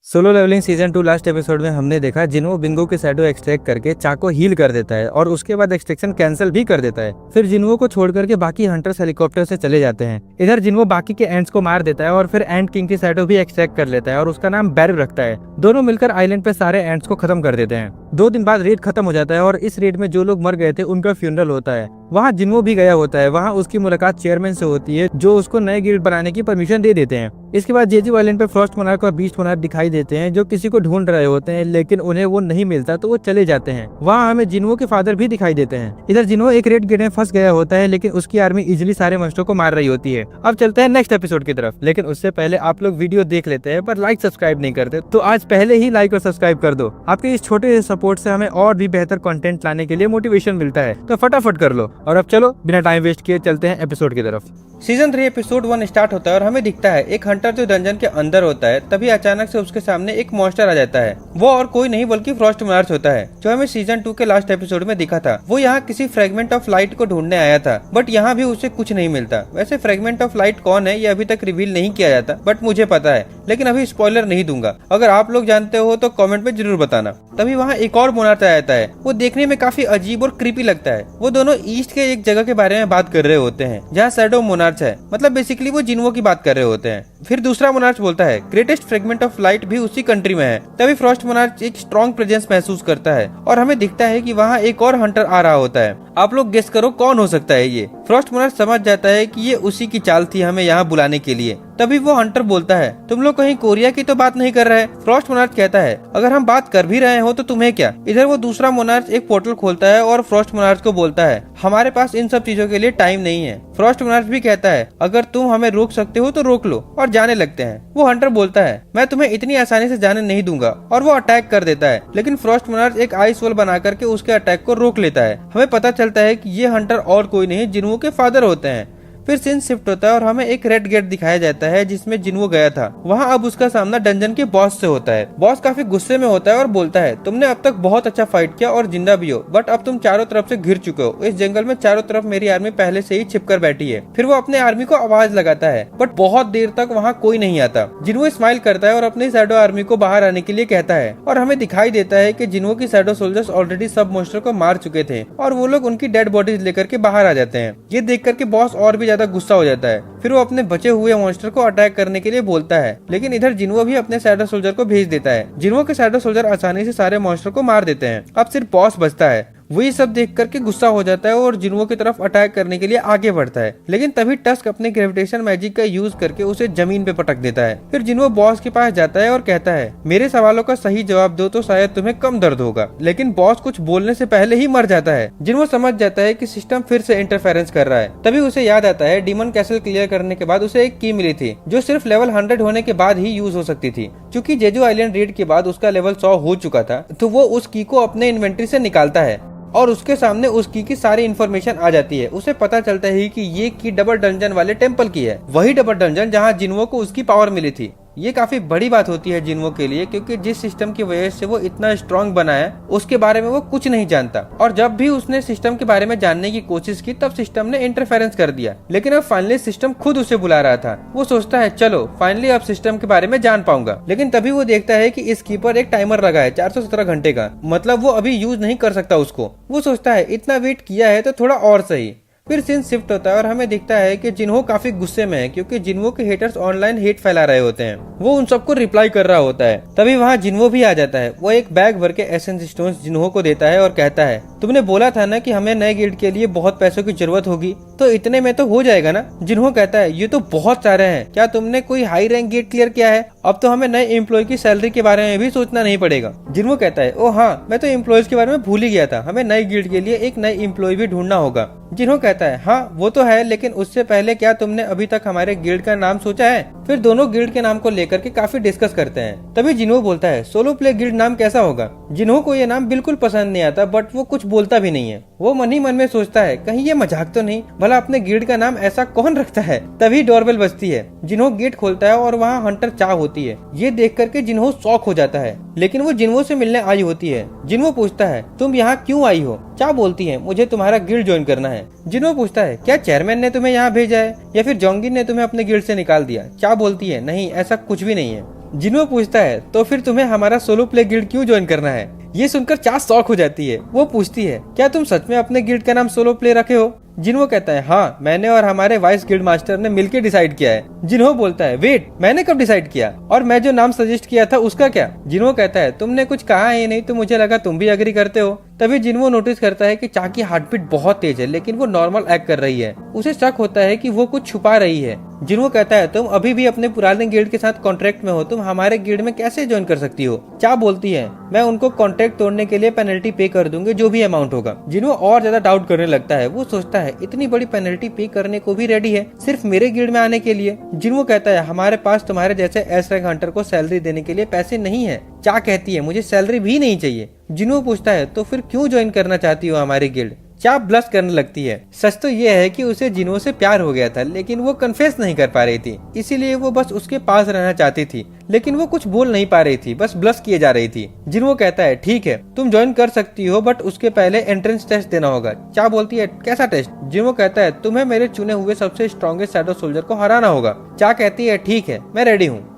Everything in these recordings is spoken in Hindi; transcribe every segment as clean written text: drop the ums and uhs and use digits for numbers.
Solo leveling season 2 last episode में हमने देखा जिन्हो बिंगो के शैडो एक्सट्रैक्ट करके चाक को हील कर देता है और उसके बाद एक्सट्रैक्शन कैंसिल भी कर देता है। फिर जिन्हो को छोड़ करके बाकी हंटर्स हेलीकॉप्टर से चले जाते हैं। इधर जिन्हो बाकी के एंट्स को मार देता है और फिर एंट किंग की शैडो भी एक्सट्रैक्ट कर लेता है और उसका नाम बैरव रखता है। दोनों मिलकर आइलैंड पे सारे एंट्स को खत्म कर देते हैं। 2 दिन बाद रेड खत्म हो जाता है और इस रेड में जो लोग मर गए थे उनका फ्यूनरल होता है। वहाँ जिन्हो भी गया होता है। वहाँ उसकी मुलाकात चेयरमैन से होती है जो उसको नए गिल्ड बनाने की परमिशन दे देते हैं। इसके बाद जेजू आइलैंड पे फ्रॉस्ट मोनार्क और बीस्ट मोनार्क दिखाई देते हैं जो किसी को ढूंढ रहे होते हैं, लेकिन उन्हें वो नहीं मिलता तो वो चले जाते हैं। वहाँ हमें जिन्हो के फादर भी दिखाई देते हैं। इधर जिन्हो एक रेड गेट में फंस गया होता है, लेकिन उसकी आर्मी इजिली सारे मस्टरों को मार रही होती है। अब चलते हैं नेक्स्ट एपिसोड की तरफ, लेकिन उससे पहले आप लोग वीडियो देख लेते हैं पर लाइक सब्सक्राइब नहीं करते तो आज पहले ही लाइक और सब्सक्राइब कर दो। आपके इस छोटे सपोर्ट से हमें और भी बेहतर कंटेंट लाने के लिए मोटिवेशन मिलता है, तो फटाफट कर लो। और अब चलो बिना टाइम वेस्ट किए चलते हैं एपिसोड की तरफ। सीजन 3 एपिसोड 1 स्टार्ट होता है और हमें दिखता है एक हंटर जो डंजन के अंदर होता है। तभी अचानक से उसके सामने एक मॉन्स्टर आ जाता है। वो और कोई नहीं बल्कि फ्रॉस्ट मोनार्च होता है जो हमें सीजन 2 के लास्ट एपिसोड में दिखा था। वो यहाँ किसी फ्रेगमेंट ऑफ लाइट को ढूंढने आया था, बट यहाँ भी उसे कुछ नहीं मिलता। वैसे फ्रेगमेंट ऑफ लाइट कौन है ये अभी तक रिवील नहीं किया जाता, बट मुझे पता है, लेकिन अभी स्पॉइलर नहीं दूंगा। अगर आप लोग जानते हो तो कमेंट में जरूर बताना। तभी वहाँ एक और मोनार्च आ जाता है। वो देखने में काफी अजीब और क्रीपी लगता है। वो दोनों ईस्ट के एक जगह के बारे में बात कर रहे होते हैं जहाँ शैडो मोनार्च है, मतलब बेसिकली वो जिन्हो की बात कर रहे होते हैं। फिर दूसरा मोनार्च बोलता है ग्रेटेस्ट फ्रेगमेंट ऑफ लाइट भी उसी कंट्री में है। तभी फ्रॉस्ट मोनार्च एक स्ट्रॉन्ग प्रेजेंस महसूस करता है और हमें दिखता है कि वहाँ एक और हंटर आ रहा होता है। आप लोग गेस करो कौन हो सकता है ये। फ्रॉस्ट मोनार्च समझ जाता है कि ये उसी की चाल थी हमें यहाँ बुलाने के लिए। तभी वो हंटर बोलता है तुम लोग कहीं कोरिया की तो बात नहीं कर रहे। फ्रॉस्ट मोनार्च कहता है अगर हम बात कर भी रहे हो तो तुम्हें क्या। इधर वो दूसरा मोनार्च एक पोर्टल खोलता है और फ्रॉस्ट मोनार्च को बोलता है हमारे पास इन सब चीजों के लिए टाइम नहीं है। फ्रॉस्ट मोनार्च भी कहता है अगर तुम हमें रोक सकते हो तो रोक लो, और जाने लगते हैं। वो हंटर बोलता है मैं तुम्हें इतनी आसानी से जाने नहीं दूंगा, और वो अटैक कर देता है। लेकिन फ्रॉस्ट मोनार्च एक आइस वॉल बना करके उसके अटैक को रोक लेता है। हमें पता चलता है कि ये हंटर और कोई नहीं जिन्हो के फादर होते हैं। फिर सीन शिफ्ट होता है और हमें एक रेड गेट दिखाया जाता है जिसमें जिन्हो गया था। वहाँ अब उसका सामना डंजन के बॉस से होता है। बॉस काफी गुस्से में होता है और बोलता है तुमने अब तक बहुत अच्छा फाइट किया और जिंदा भी हो, बट अब तुम चारों तरफ से घिर चुके हो। इस जंगल में चारों तरफ मेरी आर्मी पहले से ही छिपकर बैठी है। फिर वो अपने आर्मी को आवाज लगाता है, बट बहुत देर तक वहाँ कोई नहीं आता। जिन्हो स्माइल करता है और अपनी शैडो आर्मी को बाहर आने के लिए कहता है, और हमें दिखाई देता है कि जिन्हो की शैडो सोल्जर्स ऑलरेडी सब मॉन्स्टर को मार चुके थे और वो लोग उनकी डेड बॉडीज लेकर के बाहर आ जाते हैं। ये देख करके बॉस और भी ज्यादा गुस्सा हो जाता है। फिर वो अपने बचे हुए मॉन्स्टर को अटैक करने के लिए बोलता है, लेकिन इधर जिन्हो भी अपने शैडो सोल्जर को भेज देता है। जिन्हो के शैडो सोल्जर आसानी से सारे मॉन्स्टर को मार देते हैं। अब सिर्फ बॉस बचता है। वो ये सब देख करके गुस्सा हो जाता है और जिन्हो की तरफ अटैक करने के लिए आगे बढ़ता है, लेकिन तभी टस्क अपने ग्रेविटेशन मैजिक का यूज करके उसे जमीन पे पटक देता है। फिर जिन्हो बॉस के पास जाता है और कहता है मेरे सवालों का सही जवाब दो तो शायद तुम्हें कम दर्द होगा। लेकिन बॉस कुछ बोलने से पहले ही मर जाता है। जिन्हो समझ जाता है कि सिस्टम फिर से इंटरफेरेंस कर रहा है। तभी उसे याद आता है डीमन कैसल क्लियर करने के बाद उसे एक की मिली थी जो सिर्फ लेवल 100 होने के बाद ही यूज हो सकती थी। चूंकि जेजू आइलैंड रेड के बाद उसका लेवल 100 हो चुका था, तो वो उस की को अपने इन्वेंट्री से निकालता है और उसके सामने उस की सारी इन्फॉर्मेशन आ जाती है। उसे पता चलता है कि ये की डबल डंजन वाले टेम्पल की है, वही डबल डंजन जहाँ जिन्हो को उसकी पावर मिली थी। ये काफी बड़ी बात होती है जिन्हो के लिए, क्योंकि जिस सिस्टम की वजह से वो इतना स्ट्रांग बना है उसके बारे में वो कुछ नहीं जानता। और जब भी उसने सिस्टम के बारे में जानने की कोशिश की तब सिस्टम ने इंटरफेरेंस कर दिया। लेकिन अब फाइनली सिस्टम खुद उसे बुला रहा था। वो सोचता है चलो फाइनली अब सिस्टम के बारे में जान पाऊंगा। लेकिन तभी वो देखता है कि इस की पर एक टाइमर लगा है 417 घंटे का, मतलब वो अभी यूज नहीं कर सकता उसको। वो सोचता है इतना वेट किया है तो थोड़ा और सही। फिर सीन शिफ्ट होता है और हमें दिखता है कि जिन्हो काफी गुस्से में है, क्योंकि जिन्हो के हेटर्स ऑनलाइन हेट फैला रहे होते हैं। वो उन सबको रिप्लाई कर रहा होता है। तभी वहाँ जिन्हो भी आ जाता है। वो एक बैग भर के एसेंस स्टोन्स जिन्हो को देता है और कहता है तुमने बोला था ना कि हमें नए गिल्ड के लिए बहुत पैसों की जरूरत होगी, तो इतने में तो हो जाएगा ना। जिन्हो कहता है ये तो बहुत सारे हैं, क्या तुमने कोई हाई रैंक गिल्ड क्लियर किया है? अब तो हमें नए एम्प्लॉय की सैलरी के बारे में भी सोचना नहीं पड़ेगा। जिन्हो कहता है ओ हाँ, मैं तो एम्प्लॉयज के बारे में भूल ही गया था, हमें नई गिल्ड के लिए एक नई एम्प्लॉय भी ढूंढना होगा। जिन्हो कहता है हाँ वो तो है, लेकिन उससे पहले क्या तुमने अभी तक हमारे गिल्ड का नाम सोचा है? फिर दोनों गिल्ड के नाम को लेकर के काफी डिस्कस करते हैं। तभी जिन्हो बोलता है सोलो प्ले गिल्ड नाम कैसा होगा? जिन्हो को ये नाम बिल्कुल पसंद नहीं आता, बट वो कुछ बोलता भी नहीं है। वो मन ही मन में सोचता है कहीं ये मजाक तो नहीं, भला अपने गिल्ड का नाम ऐसा कौन रखता है। तभी डोरबेल बजती है। जिन्हो गेट खोलता है और वहाँ हंटर चा होती है। ये देख करके जिन्हो शॉक हो जाता है, लेकिन वो जिन्हो से मिलने आई होती है। जिन्हो पूछता है तुम यहाँ क्यों आई हो? चा बोलती है मुझे तुम्हारा गिल्ड ज्वाइन करना है। जिन्हो पूछता है क्या चेयरमैन ने तुम्हें यहाँ भेजा है या फिर जोंगिन ने तुम्हें अपने गिल्ड से निकाल दिया? चा बोलती है नहीं, ऐसा कुछ भी नहीं है। जिन्हो पूछता है तो फिर तुम्हें हमारा सोलो प्ले गिल्ड क्यों ज्वाइन करना है। ये सुनकर चा शॉक हो जाती है। वो पूछती है क्या तुम सच में अपने गिल्ड का नाम सोलो प्ले रखे हो। जिन्हो कहता है हाँ, मैंने और हमारे वाइस गिल्ड मास्टर ने मिलकर डिसाइड किया है। जिन्हो बोलता है वेट, मैंने कब डिसाइड किया, और मैं जो नाम सजेस्ट किया था उसका क्या। जिन्हो कहता है तुमने कुछ कहा ही नहीं तो मुझे लगा तुम भी एग्री करते हो। तभी जिन्हो नोटिस करता है कि चा की हार्ट बीट बहुत तेज है लेकिन वो नॉर्मल एक्ट कर रही है। उसे शक होता है कि वो कुछ छुपा रही है। जिन्हो कहता है तुम अभी भी अपने पुराने गिल्ड के साथ कॉन्ट्रैक्ट में हो, तुम हमारे गिल्ड में कैसे ज्वाइन कर सकती हो। चा बोलती है मैं उनको कॉन्ट्रैक्ट तोड़ने के लिए पेनल्टी पे कर दूंगी, जो भी अमाउंट होगा। जिन्हो और ज्यादा डाउट करने लगता है। वो सोचता है इतनी बड़ी पेनल्टी पे करने को भी रेडी है सिर्फ मेरे गिल्ड में आने के लिए। जिन्हो कहता है हमारे पास तुम्हारे जैसे एस रैंक हंटर को सैलरी देने के लिए पैसे नहीं है। चा कहती है मुझे सैलरी भी नहीं चाहिए। जिन्हो पूछता है तो फिर क्यों ज्वाइन करना चाहती हो हमारी गिल्ड। चा ब्लश करने लगती है। सच तो ये है कि उसे जिन्हो से प्यार हो गया था लेकिन वो कन्फेस नहीं कर पा रही थी, इसीलिए वो बस उसके पास रहना चाहती थी, लेकिन वो कुछ बोल नहीं पा रही थी, बस ब्लश किए जा रही थी। जिन्हो कहता है ठीक है तुम ज्वाइन कर सकती हो बट उसके पहले एंट्रेंस टेस्ट देना होगा। चा बोलती है कैसा टेस्ट। जिन्हो कहता है तुम्हें मेरे चुने हुए सबसे स्ट्रॉन्गेस्ट शैडो सोल्जर को हराना होगा। चा कहती है ठीक है मैं रेडी हूँ।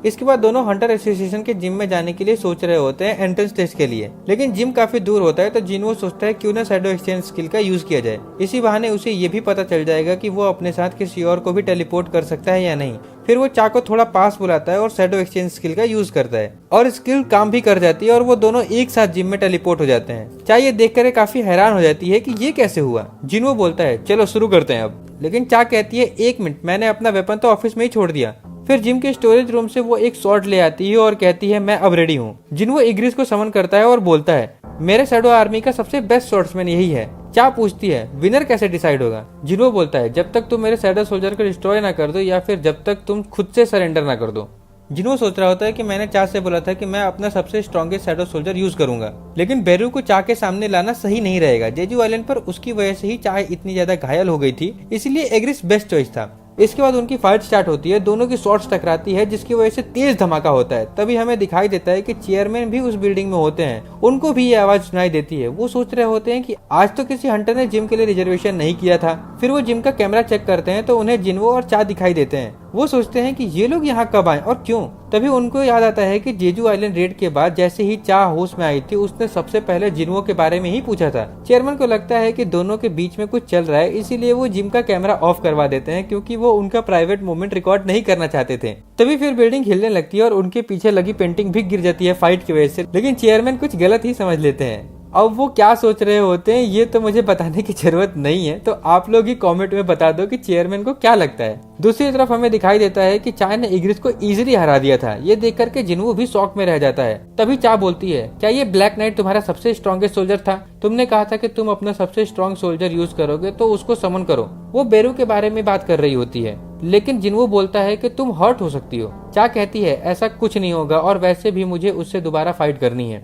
इसके बाद दोनों हंटर एसोसिएशन के जिम में जाने के लिए सोच रहे होते हैं एंट्रेंस टेस्ट के लिए, लेकिन जिम काफी दूर होता है तो जिन्हो सोचता है क्यों ना शैडो एक्सचेंज स्किल का यूज किया जाए। इसी बहाने उसे ये भी पता चल जाएगा कि वो अपने साथ किसी और को भी टेलीपोर्ट कर सकता है या नहीं। फिर वो चा को थोड़ा पास बुलाता है और शैडो एक्सचेंज स्किल का यूज करता है और स्किल काम भी कर जाती है और वो दोनों एक साथ जिम में टेलीपोर्ट हो जाते हैं। चा ये देखकर काफी हैरान हो जाती है कि ये कैसे हुआ। जिन्हो बोलता है चलो शुरू करते हैं अब, लेकिन चा कहती है एक मिनट, मैंने अपना वेपन तो ऑफिस में ही छोड़ दिया। फिर जिम के स्टोरेज रूम से वो एक शॉट ले आती है और कहती है मैं अब रेडी हूँ। जिन्हो इग्रिस को समन करता है और बोलता है मेरे शैडो आर्मी का सबसे बेस्ट शॉट्समैन यही है। चा पूछती है विनर कैसे डिसाइड होगा। जिन्हो बोलता है जब तक तुम मेरे शैडो सोल्जर को डिस्ट्रॉय ना कर दो या फिर जब तक तुम खुद से सरेंडर ना कर दो। जिन्हो सोच रहा होता है कि मैंने चा से बोला था कि मैं अपना सबसे स्ट्रॉन्गेस्ट शैडो सोल्जर यूज करूंगा, लेकिन बेरू को चा के सामने लाना सही नहीं रहेगा। जेजू आइलैंड पर उसकी वजह से ही चा इतनी ज्यादा घायल हो गई थी, इसलिए एग्रिस बेस्ट चॉइस था। इसके बाद उनकी फाइट स्टार्ट होती है, दोनों की शॉट्स टकराती है जिसकी वजह से तेज धमाका होता है। तभी हमें दिखाई देता है कि चेयरमैन भी उस बिल्डिंग में होते हैं, उनको भी ये आवाज सुनाई देती है। वो सोच रहे होते हैं कि आज तो किसी हंटर ने जिम के लिए रिजर्वेशन नहीं किया था। फिर वो जिम का कैमरा चेक करते हैं तो उन्हें जिन्हो और चा दिखाई देते हैं। वो सोचते हैं कि ये लोग यहाँ कब आए और क्यों। तभी उनको याद आता है कि जेजू आइलैंड रेड के बाद जैसे ही चा होश में आई थी उसने सबसे पहले जिन्हो के बारे में ही पूछा था। चेयरमैन को लगता है कि दोनों के बीच में कुछ चल रहा है, इसीलिए वो जिम का कैमरा ऑफ करवा देते हैं क्योंकि वो उनका प्राइवेट मोमेंट रिकॉर्ड नहीं करना चाहते थे। तभी फिर बिल्डिंग हिलने लगती है और उनके पीछे लगी पेंटिंग भी गिर जाती है फाइट की वजह से, लेकिन चेयरमैन कुछ गलत ही समझ लेते हैं। अब वो क्या सोच रहे होते हैं ये तो मुझे बताने की जरूरत नहीं है, तो आप लोग ही कमेंट में बता दो कि चेयरमैन को क्या लगता है। दूसरी तरफ हमें दिखाई देता है कि चा ने इग्रिस को इजीली हरा दिया था। ये देख करके जिन्हो भी शॉक में रह जाता है। तभी चा बोलती है क्या ये ब्लैक नाइट तुम्हारा सबसे स्ट्रॉन्गेस्ट सोल्जर था? तुमने कहा था कि तुम अपना सबसे स्ट्रॉन्ग सोल्जर यूज करोगे तो उसको समन करो। वो बेरू के बारे में बात कर रही होती है, लेकिन जिन्हो बोलता है कि तुम हर्ट हो सकती हो। चा कहती है ऐसा कुछ नहीं होगा और वैसे भी मुझे उससे दोबारा फाइट करनी है।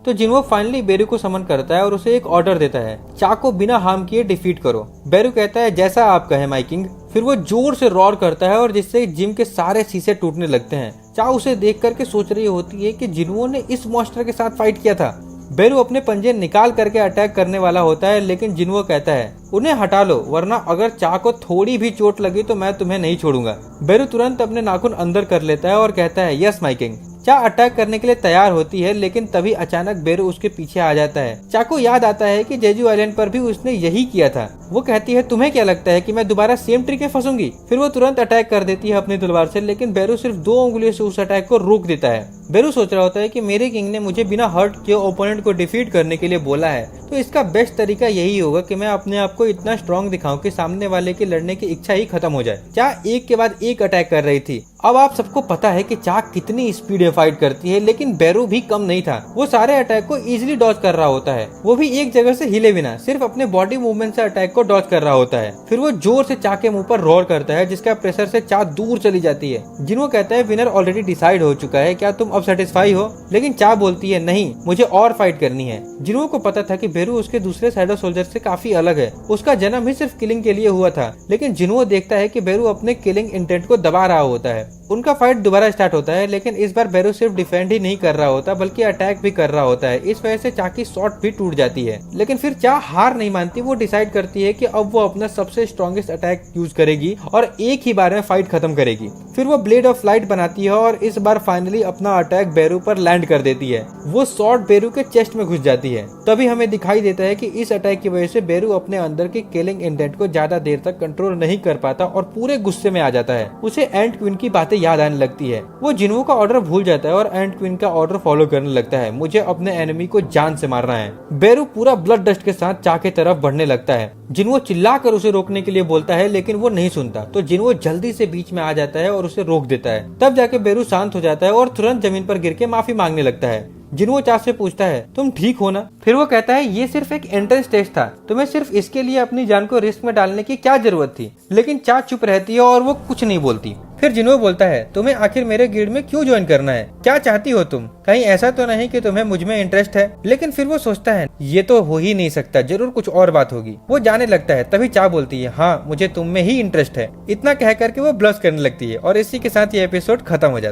तो जिन्हो फाइनली बेरू को समन करता है और उसे एक ऑर्डर देता है, चा को बिना हार्म किए डिफीट करो। बेरू कहता है जैसा आप कहे माय किंग। फिर वो जोर से रॉर करता है और जिससे जिम के सारे शीशे टूटने लगते हैं। चा उसे देख करके सोच रही होती है कि जिन्हो ने इस मॉन्स्टर के साथ फाइट किया था। बेरू अपने पंजे निकाल करके अटैक करने वाला होता है, लेकिन जिन्हो कहता है उन्हें हटा लो वरना अगर चा को थोड़ी भी चोट लगी तो मैं तुम्हें नहीं छोड़ूंगा। बेरू तुरंत अपने नाखून अंदर कर लेता है और कहता है यस माय किंग। चा अटैक करने के लिए तैयार होती है, लेकिन तभी अचानक बेरू उसके पीछे आ जाता है। चा को याद आता है कि जेजू आइलैंड पर भी उसने यही किया था। वो कहती है तुम्हें क्या लगता है कि मैं दोबारा सेम ट्रिक में फंसूंगी? फिर वो तुरंत अटैक कर देती है अपनी तलवार से, लेकिन बेरू सिर्फ 2 उंगलियों से उस अटैक को रोक देता है। बेरू सोच रहा होता है कि मेरे किंग ने मुझे बिना हर्ट किए ओपोनेंट को डिफीट करने के लिए बोला है, तो इसका बेस्ट तरीका यही होगा कि मैं अपने आप को इतना स्ट्रॉन्ग दिखाऊं कि सामने वाले की लड़ने की इच्छा ही खत्म हो जाए। चा एक के बाद एक अटैक कर रही थी। अब आप सबको पता है कि चा कितनी स्पीड में फाइट करती है, लेकिन बेरू भी कम नहीं था। वो सारे अटैक को इजीली डॉज कर रहा होता है, वो भी एक जगह से हिले बिना, सिर्फ अपने बॉडी मूवमेंट से अटैक को डॉज कर रहा होता है। फिर वो जोर से चा के मुंह पर रोर करता है, जिसका प्रेशर से चा दूर चली जाती है। जिन्हो कहता है विनर ऑलरेडी डिसाइड हो चुका है, क्या तुम अब सेटिस्फाई हो? लेकिन चा बोलती है नहीं, मुझे और फाइट करनी है। जिन्हो को पता था कि बेरू उसके दूसरे शैडो सोल्जर से काफी अलग है, उसका जन्म ही सिर्फ किलिंग के लिए हुआ था, लेकिन जिन्हो देखता है कि बेरू अपने किलिंग इंटेंट को दबा रहा होता है। उनका फाइट दोबारा स्टार्ट होता है, लेकिन इस बार बेरू सिर्फ डिफेंड ही नहीं कर रहा होता बल्कि अटैक भी कर रहा होता है। इस वजह से चा की शॉट भी टूट जाती है, लेकिन फिर चा हार नहीं मानती। वो डिसाइड करती है कि अब वो अपना सबसे स्ट्रॉन्गेस्ट अटैक यूज करेगी और एक ही बार में फाइट खत्म करेगी। फिर वो ब्लेड ऑफ लाइट बनाती है और इस बार फाइनली अपना अटैक बेरू पर लैंड कर देती है। वो शॉट बेरू के चेस्ट में घुस जाती है। तभी हमें दिखाई देता है कि इस अटैक की वजह से बेरू अपने अंदर की किलिंग इंटेंट को ज्यादा देर तक कंट्रोल नहीं कर पाता और पूरे गुस्से में आ जाता है। उसे एंट क्वीन की बातें याद आने लगती है। वो जिन्हो का ऑर्डर भूल जाता है और एंट क्वीन का ऑर्डर फॉलो करने लगता है। मुझे अपने एनिमी को जान से मारना है। बेरू पूरा ब्लड डस्ट के साथ चा की तरफ बढ़ने लगता है। जिन्हो चिल्लाकर उसे रोकने के लिए बोलता है, लेकिन वो नहीं सुनता। तो जिन्हो जल्दी से बीच में आ जाता है और उसे रोक देता है। तब जाके बेरू शांत हो जाता है और तुरंत जमीन पर गिर के माफी मांगने लगता है। जिन्हो चा से पूछता है, तुम ठीक हो ना? फिर वो कहता है, ये सिर्फ एक एंट्रेंस टेस्ट था, तुम्हें सिर्फ इसके लिए अपनी जान को रिस्क में डालने की क्या जरूरत थी? लेकिन चा चुप रहती है और वो कुछ नहीं बोलती। फिर जिन्हो बोलता है, तुम्हें आखिर मेरे गिल्ड में क्यों ज्वाइन करना है? क्या चाहती हो तुम? कहीं ऐसा तो नहीं कि तुम्हें मुझ में इंटरेस्ट है? लेकिन फिर वो सोचता है, ये तो हो ही नहीं सकता, जरूर कुछ और बात होगी। वो जाने लगता है। तभी चा बोलती है, हाँ मुझे तुम में ही इंटरेस्ट है। इतना कह करके वो ब्लश करने लगती है और इसी के साथ ये एपिसोड खत्म हो जाता है।